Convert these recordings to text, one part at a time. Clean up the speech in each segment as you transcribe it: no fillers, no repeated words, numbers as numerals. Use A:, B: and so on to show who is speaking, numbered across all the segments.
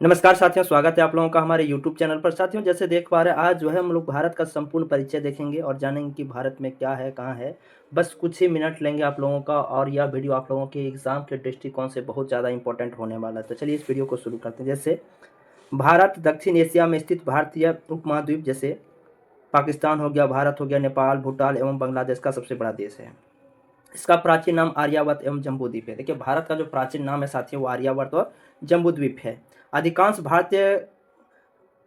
A: नमस्कार साथियों, स्वागत है आप लोगों का हमारे YouTube चैनल पर। साथियों, जैसे देख पा रहे हैं, आज जो है हम लोग भारत का संपूर्ण परिचय देखेंगे और जानेंगे कि भारत में क्या है, कहाँ है। बस कुछ ही मिनट लेंगे आप लोगों का और यह वीडियो आप लोगों के एग्ज़ाम के दृष्टिकोण से बहुत ज़्यादा इंपॉर्टेंट होने वाला है। तो चलिए इस वीडियो को शुरू करते हैं। जैसे भारत दक्षिण एशिया में स्थित भारतीय उपमहाद्वीप, जैसे पाकिस्तान हो गया, भारत हो गया, नेपाल, भूटान एवं बांग्लादेश का सबसे बड़ा देश है। इसका प्राचीन नाम आर्यावर्त एवं जम्बूद्वीप है। देखिए, भारत का जो प्राचीन नाम है साथियों, वो आर्यावर्त और जम्बूद्वीप है। अधिकांश भारतीय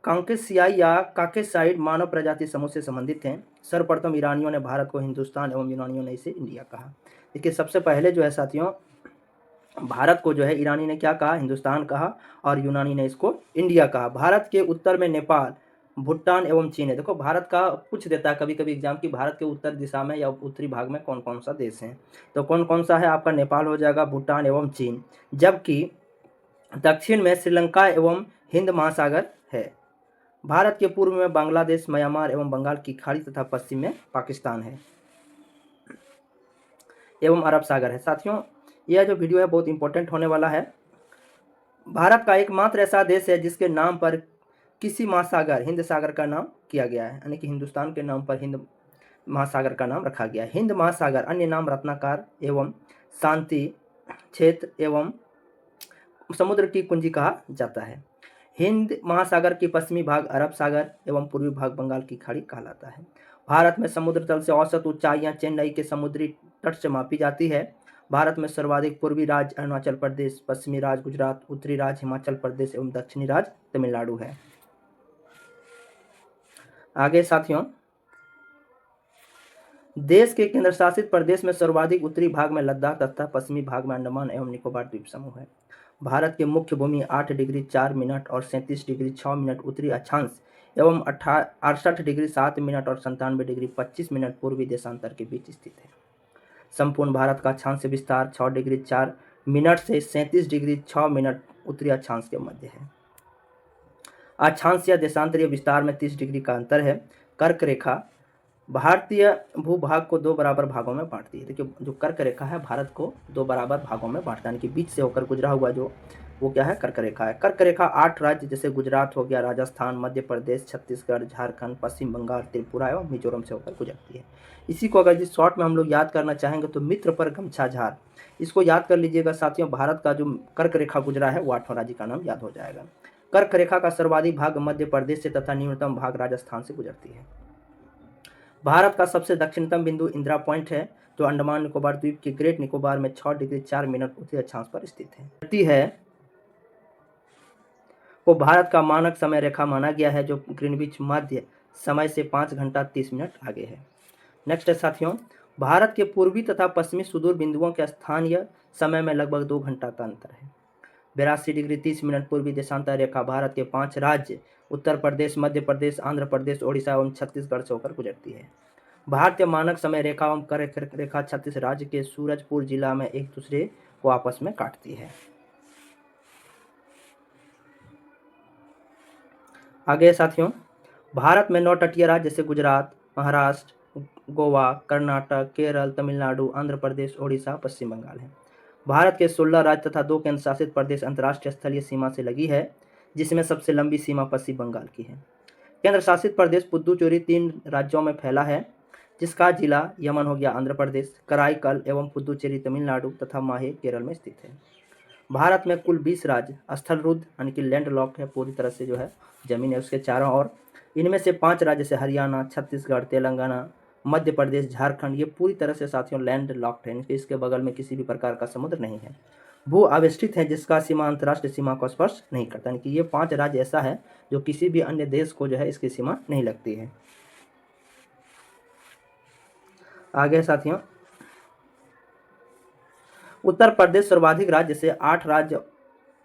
A: कांकेसियाई या काकेसाइड मानव प्रजाति समूह से संबंधित हैं। सर्वप्रथम ईरानियों ने भारत को हिंदुस्तान एवं यूनानियों ने इसे इंडिया कहा। देखिए, सबसे पहले जो है साथियों, भारत को जो है ईरानी ने क्या कहा, हिंदुस्तान कहा, और यूनानी ने इसको इंडिया कहा। भारत के उत्तर में नेपाल, भूटान एवं चीन है। देखो, भारत का पूछ देता है कभी कभी एग्जाम की, भारत के उत्तर दिशा में या उत्तरी भाग में कौन कौन सा देश है। तो कौन कौन सा है आपका, नेपाल हो जाएगा, भूटान एवं चीन। जबकि दक्षिण में श्रीलंका एवं हिंद महासागर है। भारत के पूर्व में बांग्लादेश, म्यांमार एवं बंगाल की खाड़ी तथा पश्चिम में पाकिस्तान है एवं अरब सागर है। साथियों, यह जो वीडियो है बहुत इंपॉर्टेंट होने वाला है। भारत का एकमात्र ऐसा देश है जिसके नाम पर किसी महासागर, हिंद सागर का नाम किया गया है, यानी कि हिंदुस्तान के नाम पर हिंद महासागर का नाम रखा गया है। हिंद महासागर अन्य नाम रत्नाकर एवं शांति क्षेत्र एवं समुद्र की कुंजी कहा जाता है। हिंद महासागर की पश्चिमी भाग अरब सागर एवं पूर्वी भाग बंगाल की खाड़ी कहलाता है। भारत में समुद्र तल से औसत ऊंचाइयां चेन्नई के समुद्री तट से मापी जाती है। भारत में सर्वाधिक पूर्वी राज्य अरुणाचल प्रदेश, पश्चिमी राज्य गुजरात, उत्तरी राज्य हिमाचल प्रदेश एवं दक्षिणी राज्य तमिलनाडु है। आगे साथियों, देश के केंद्र शासित प्रदेश में सर्वाधिक उत्तरी भाग में लद्दाख तथा पश्चिमी भाग में अंडमान एवं निकोबार द्वीप समूह है। भारत की मुख्य भूमि 8 डिग्री 4 मिनट और 37 डिग्री 6 मिनट उत्तरी अक्षांश एवं 68 डिग्री 7 मिनट और 97 डिग्री 25 मिनट पूर्वी देशांतर के बीच स्थित है। संपूर्ण भारत का अक्षांश विस्तार 6 डिग्री 4 मिनट से 37 डिग्री 6 मिनट उत्तरी अक्षांश के मध्य है। अक्षांश या देशांतरीय विस्तार में 30 डिग्री का अंतर है। कर्क रेखा भारतीय भूभाग को दो बराबर भागों में बांटती है। देखिए, जो कर्क रेखा है भारत को दो बराबर भागों में बांटता है, यानी कि बीच से होकर गुजरा हुआ जो वो क्या है, कर्क रेखा है। कर्क रेखा 8 राज्य जैसे गुजरात हो गया, राजस्थान, मध्य प्रदेश, छत्तीसगढ़, झारखंड, पश्चिम बंगाल, त्रिपुरा एवं मिजोरम से होकर गुजरती है। इसी को अगर जिस शॉर्ट में हम लोग याद करना चाहेंगे तो मित्र पर गमछा झार, इसको याद कर लीजिएगा साथियों। भारत का जो कर्क रेखा गुजरा है वो 8वां राज्य का नाम याद हो जाएगा। कर्क रेखा का सर्वाधिक भाग मध्य प्रदेश से तथा न्यूनतम भाग राजस्थान से गुजरती है। भारत का सबसे दक्षिणतम बिंदु इंदिरा पॉइंट है, जो अंडमान निकोबार द्वीप के ग्रेट निकोबार में 6 डिग्री 4 मिनट उत्तरी अक्षांश पर स्थित है। वो भारत का मानक समय रेखा माना गया है, जो ग्रीनविच मध्य समय से 5 घंटा 30 मिनट आगे है। नेक्स्ट है साथियों, भारत के पूर्वी तथा पश्चिमी सुदूर बिंदुओं के स्थानीय समय में लगभग 2 घंटा का अंतर है। 82 डिग्री 30 मिनट पूर्वी देशांतर रेखा भारत के 5 राज्य उत्तर प्रदेश, मध्य प्रदेश, आंध्र प्रदेश, ओडिशा एवं छत्तीसगढ़ से होकर गुजरती है। भारतीय मानक समय रेखा एवं कर्क रेखा 36 राज्य के सूरजपुर जिला में एक दूसरे को आपस में काटती है। आगे साथियों, भारत में 9 तटीय राज्य जैसे गुजरात, महाराष्ट्र, गोवा, कर्नाटक, केरल, तमिलनाडु, आंध्र प्रदेश, ओडिशा, पश्चिम बंगाल है। भारत के 16 राज्य तथा 2 केंद्र शासित प्रदेश अंतर्राष्ट्रीय स्थलीय सीमा से लगी है, जिसमें सबसे लंबी सीमा पश्चिम बंगाल की है। केंद्र शासित प्रदेश पुदुचेरी 3 राज्यों में फैला है, जिसका जिला यमन हो गया आंध्र प्रदेश, कराईकल एवं पुदुचेरी तमिलनाडु तथा माहे केरल में स्थित है। भारत में कुल 20 राज्य स्थलरुद्ध यानी कि लैंड लॉक है, पूरी तरह से जो है जमीन है उसके चारों ओर। इनमें से 5 राज्य जैसे हरियाणा, छत्तीसगढ़, तेलंगाना, मध्य प्रदेश, झारखंड, ये पूरी तरह से साथियों लैंड लॉक्ड है, इसके बगल में किसी भी प्रकार का समुद्र नहीं है। भू आवेष्टित है, जिसका सीमा अंतर्राष्ट्रीय सीमा को स्पर्श नहीं करता, यानी कि ये 5 राज्य ऐसा है जो किसी भी अन्य देश को जो है इसकी सीमा नहीं लगती है। आगे साथियों, उत्तर प्रदेश सर्वाधिक राज्य से 8 राज्य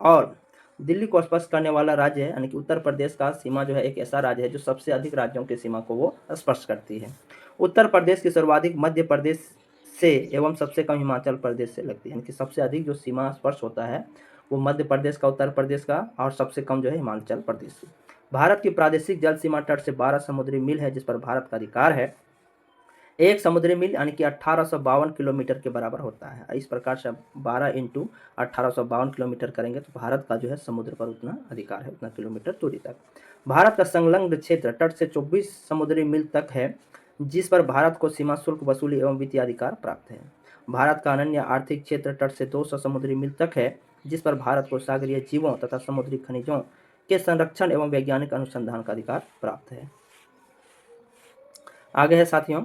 A: और दिल्ली को स्पर्श करने वाला राज्य है, यानी कि उत्तर प्रदेश का सीमा जो है एक ऐसा राज्य है जो सबसे अधिक राज्यों की सीमा को वो स्पर्श करती है। उत्तर प्रदेश की सर्वाधिक मध्य प्रदेश से एवं सबसे कम हिमाचल प्रदेश से लगती है, यानी कि सबसे अधिक जो सीमा स्पर्श होता है वो मध्य प्रदेश का, उत्तर प्रदेश का, और सबसे कम जो है हिमाचल प्रदेश से। भारत की प्रादेशिक जल सीमा तट से 12 समुद्री मील है, जिस पर भारत का अधिकार है। एक समुद्री मील यानी कि 1852 किलोमीटर के बराबर होता है। इस प्रकार से 12 इंटू 1852 किलोमीटर करेंगे तो भारत का जो है समुद्र पर उतना अधिकार है, उतना किलोमीटर दूरी तक। भारत का संलग्न क्षेत्र तट से 24 समुद्री मील तक है, जिस पर भारत को सीमा शुल्क वसूली एवं वित्तीय अधिकार प्राप्त है। भारत का अनन्य आर्थिक क्षेत्र तट से 200 समुद्री मील तक है, जिस पर भारत को सागरीय जीवों तथा समुद्री खनिजों के संरक्षण एवं वैज्ञानिक अनुसंधान का अधिकार प्राप्त है। आगे है साथियों,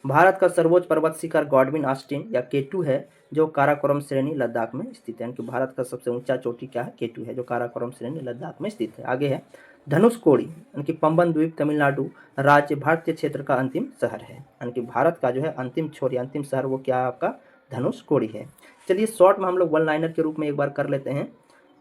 A: भारत का सर्वोच्च पर्वत शिखर गॉडविन ऑस्टिन या केटू है, जो काराकोरम श्रेणी लद्दाख में स्थित है। यानी कि भारत का सबसे ऊंचा चोटी क्या है? केटू है, जो काराकोरम श्रेणी लद्दाख में स्थित है। आगे है धनुषकोडी, यानी कि पंबन द्वीप तमिलनाडु राज्य भारतीय क्षेत्र का अंतिम शहर है। यानी कि भारत का जो है अंतिम छोर या अंतिम शहर वो क्या है? आपका धनुषकोडी है। चलिए शॉर्ट में हम लोग वन लाइनर के रूप में एक बार कर लेते हैं,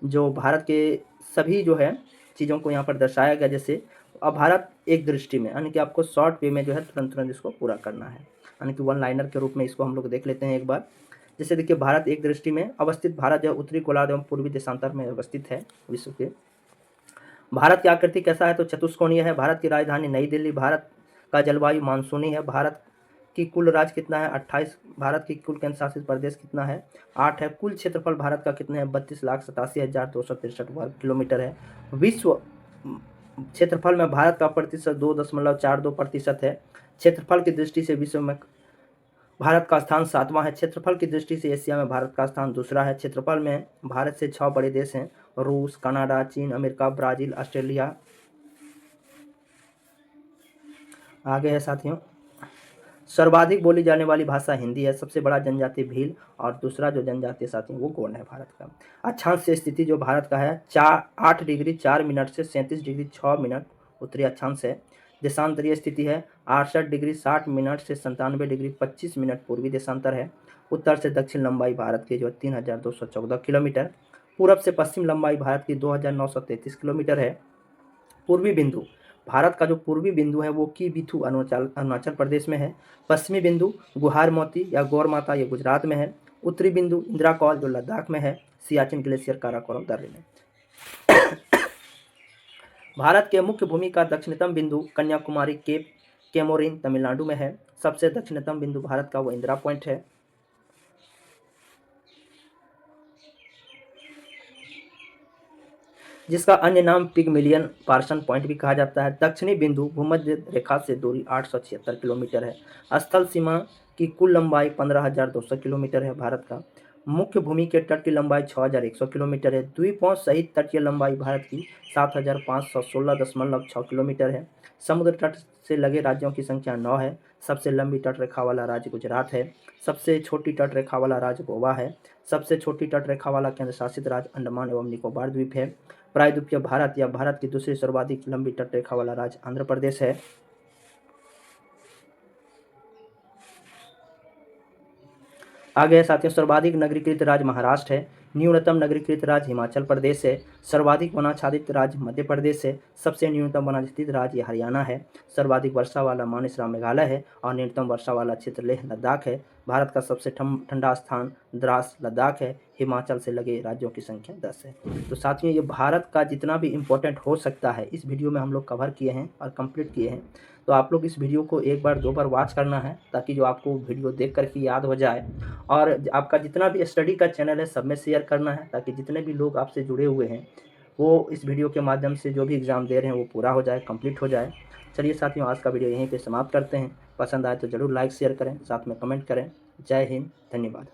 A: जो भारत के सभी जो है चीज़ों को यहाँ पर दर्शाया गया। जैसे अब भारत एक दृष्टि में, यानी कि आपको शॉर्ट वे में जो है तुरंत इसको पूरा करना है, यानी कि वन लाइनर के रूप में इसको हम लोग देख लेते हैं एक बार। जैसे देखिए, भारत एक दृष्टि में अवस्थित भारत जो उत्तरी गोलार्ध एवं पूर्वी देशांतर में अवस्थित है विश्व के। भारत की आकृति कैसा है? तो चतुष्कोणीय है। भारत की राजधानी नई दिल्ली। भारत का जलवायु मानसूनी है। भारत की कुल राज्य कितना है? 28। भारत की कुल केंद्र शासित प्रदेश कितना है? 8 है। कुल क्षेत्रफल भारत का कितना है? 32,87,263 वर्ग किलोमीटर है। विश्व क्षेत्रफल में भारत का प्रतिशत 2.42% है। क्षेत्रफल की दृष्टि से विश्व में भारत का स्थान 7वां है। क्षेत्रफल की दृष्टि से एशिया में भारत का स्थान दूसरा है। क्षेत्रफल में भारत से 6 बड़े देश हैं: रूस, कनाडा, चीन, अमेरिका, ब्राजील, ऑस्ट्रेलिया। आगे है साथियों, सर्वाधिक बोली जाने वाली भाषा हिंदी है। सबसे बड़ा जनजाति भील और दूसरा जो जनजाति साथियों वो गोंड है भारत का। अक्षांश से स्थिति जो भारत का है 8 डिग्री 4 मिनट से 37 डिग्री 6 मिनट उत्तरी अक्षांश है। देशांतरीय स्थिति है 68 डिग्री 60 मिनट से 97 डिग्री 25 मिनट पूर्वी देशांतर है। उत्तर से दक्षिण लंबाई भारत की जो 3214 किलोमीटर। पूरब से पश्चिम लंबाई भारत की 2933 किलोमीटर है। पूर्वी बिंदु, भारत का जो पूर्वी बिंदु है वो कीबिथु अरुणाचल प्रदेश में है। पश्चिमी बिंदु गुहार मोती या गौर माता ये गुजरात में है। उत्तरी बिंदु इंदिरा कॉल जो लद्दाख में है। सियाचिन ग्लेशियर काराकोरम दर्रे में। भारत के मुख्य भूमि का दक्षिणतम बिंदु कन्याकुमारी केप केमोरिन तमिलनाडु में है। सबसे दक्षिणतम बिंदु भारत का वो इंदिरा पॉइंट है। जिसका अन्य नाम पिगमिलियन पार्सन पॉइंट भी कहा जाता है। दक्षिणी बिंदु भूमध्य रेखा से दूरी 876 किलोमीटर है। स्थल सीमा की कुल लंबाई 15,200 किलोमीटर है। भारत का मुख्य भूमि के तट की लंबाई 6,100 किलोमीटर है। द्वीपों सहित तटीय लंबाई भारत की 7,516.6 किलोमीटर है। समुद्र तट से लगे राज्यों की संख्या 9 है। सबसे लंबी तट रेखा वाला राज्य गुजरात है। सबसे छोटी तट रेखा वाला राज्य गोवा है। सबसे छोटी तट रेखा वाला केंद्र शासित राज्य अंडमान एवं निकोबार द्वीप है। प्रायद्वीपीय भारत या भारत की दूसरी सर्वाधिक लंबी तट रेखा वाला राज्य आंध्र प्रदेश है। आगे है साथियों, सर्वाधिक नगरीकृत राज्य महाराष्ट्र है। न्यूनतम नगरीकृत राज्य हिमाचल प्रदेश है। सर्वाधिक वनाच्छादित राज्य मध्य प्रदेश है। सबसे न्यूनतम वनाच्छादित राज्य हरियाणा है। सर्वाधिक वर्षा वाला मानसरोवर मेघालय है और न्यूनतम वर्षा वाला क्षेत्र लेह लद्दाख है। भारत का सबसे ठंडा स्थान द्रास लद्दाख है। हिमाचल से लगे राज्यों की संख्या 10 है। तो साथियों, ये भारत का जितना भी इम्पोर्टेंट हो सकता है इस वीडियो में हम लोग कवर किए हैं और कंप्लीट किए हैं। तो आप लोग इस वीडियो को एक बार 2 बार वॉच करना है, ताकि जो आपको वीडियो देख कर के याद हो जाए। और आपका जितना भी स्टडी का चैनल है सब में शेयर करना है, ताकि जितने भी लोग आपसे जुड़े हुए हैं वो इस वीडियो के माध्यम से जो भी एग्ज़ाम दे रहे हैं वो पूरा हो जाए, कंप्लीट हो जाए। चलिए साथियों, आज का वीडियो यहीं पे समाप्त करते हैं। पसंद आए तो ज़रूर लाइक शेयर करें, साथ में कमेंट करें। जय हिंद, धन्यवाद।